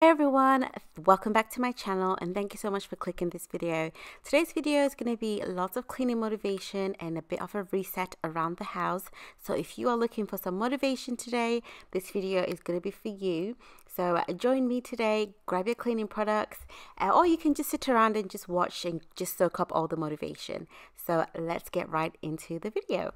Hey everyone, welcome back to my channel and thank you so much for clicking this video. Today's video is going to be lots of cleaning motivation and a bit of a reset around the house. So if you are looking for some motivation today, this video is going to be for you. So join me today, grab your cleaning products, or you can just sit around and just watch and just soak up all the motivation. So let's get right into the video.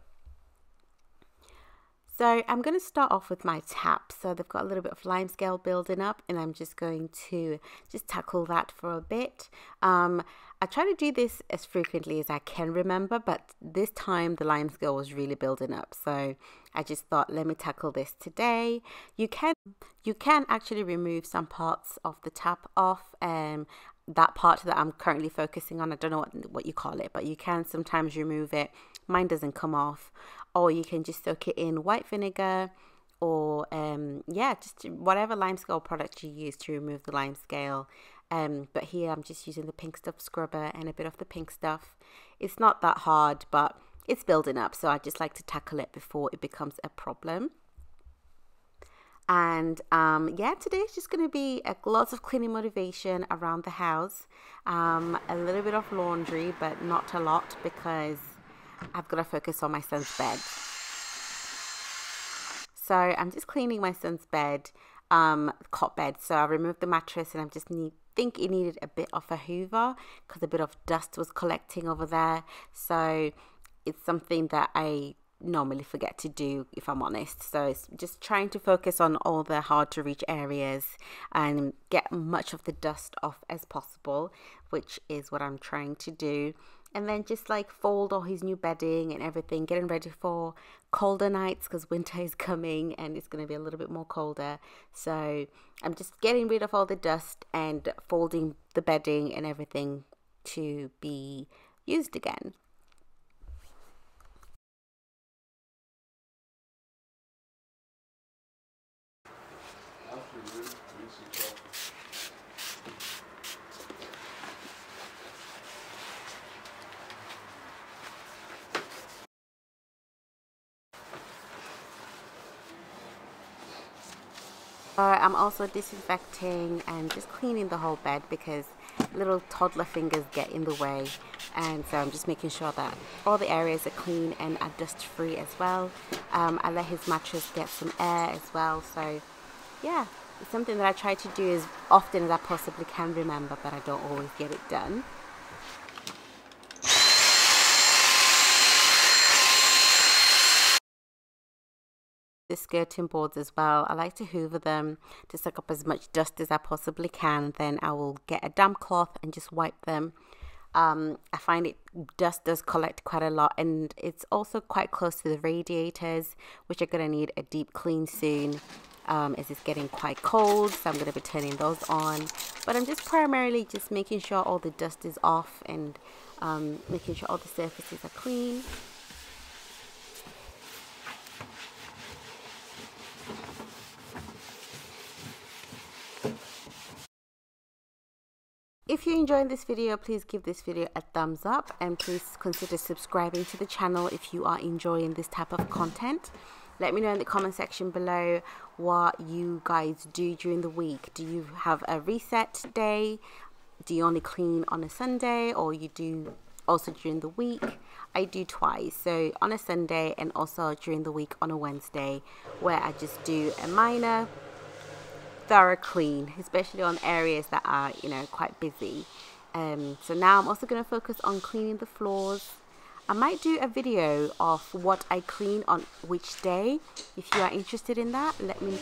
So I'm going to start off with my tap. So they've got a little bit of limescale building up and I'm just going to just tackle that for a bit. I try to do this as frequently as I can remember, but this time the limescale was really building up. So I just thought, let me tackle this today. You can actually remove some parts of the tap off. That part that I'm currently focusing on, I don't know what you call it, but you can sometimes remove it. Mine doesn't come off. Or you can just soak it in white vinegar or yeah, just whatever limescale product you use to remove the limescale. But here I'm just using the pink stuff scrubber and a bit of the pink stuff. It's not that hard, but it's building up, so I just like to tackle it before it becomes a problem. And yeah, today is just going to be lots of cleaning motivation around the house. A little bit of laundry, but not a lot because I've got to focus on my son's bed. So I'm just cleaning my son's bed, cot bed. So I removed the mattress and I just think it needed a bit of a hoover because a bit of dust was collecting over there. So it's something that I normally forget to do, if I'm honest. So it's just trying to focus on all the hard to reach areas and get much of the dust off as possible, which is what I'm trying to do. And then just like fold all his new bedding and everything, getting ready for colder nights because winter is coming and it's going to be a little bit more colder. So I'm just getting rid of all the dust and folding the bedding and everything to be used again. I'm also disinfecting and just cleaning the whole bed because little toddler fingers get in the way, and so I'm just making sure that all the areas are clean and are dust free as well. I let his mattress get some air as well, so yeah, it's something that I try to do as often as I possibly can remember, but I don't always get it done. The skirting boards as well, I like to hoover them to suck up as much dust as I possibly can. Then I will get a damp cloth and just wipe them. I find dust does collect quite a lot, and it's also quite close to the radiators, which are going to need a deep clean soon as it's getting quite cold, so I'm going to be turning those on. But I'm just primarily just making sure all the dust is off and making sure all the surfaces are clean. If you're enjoying this video, please give this video a thumbs up and please consider subscribing to the channel if you are enjoying this type of content. Let me know in the comment section below what you guys do during the week. Do you have a reset day? Do you only clean on a Sunday, or you do also during the week? I do twice, so on a Sunday and also during the week on a Wednesday, where I just do a minor thorough clean, especially on areas that are, you know, quite busy. So now I'm also going to focus on cleaning the floors. I might do a video of what I clean on which day. If you are interested in that, let me know.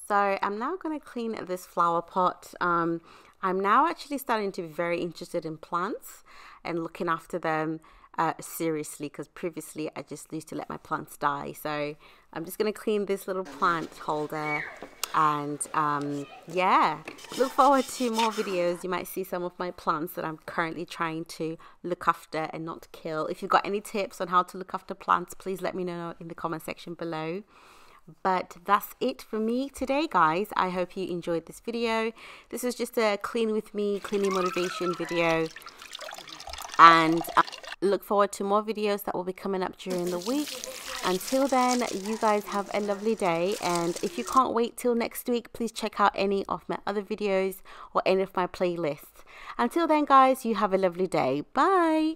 So I'm now going to clean this flower pot. I'm now actually starting to be very interested in plants and looking after them seriously, because previously I just used to let my plants die. So I'm just going to clean this little plant holder, and yeah, look forward to more videos. You might see some of my plants that I'm currently trying to look after and not kill. If you've got any tips on how to look after plants, please let me know in the comment section below. But that's it for me today, guys. I hope you enjoyed this video. This was just a clean with me, cleaning motivation video, and look forward to more videos that will be coming up during the week. Until then, you guys have a lovely day, and if you can't wait till next week, please check out any of my other videos or any of my playlists. Until then, guys, you have a lovely day. Bye.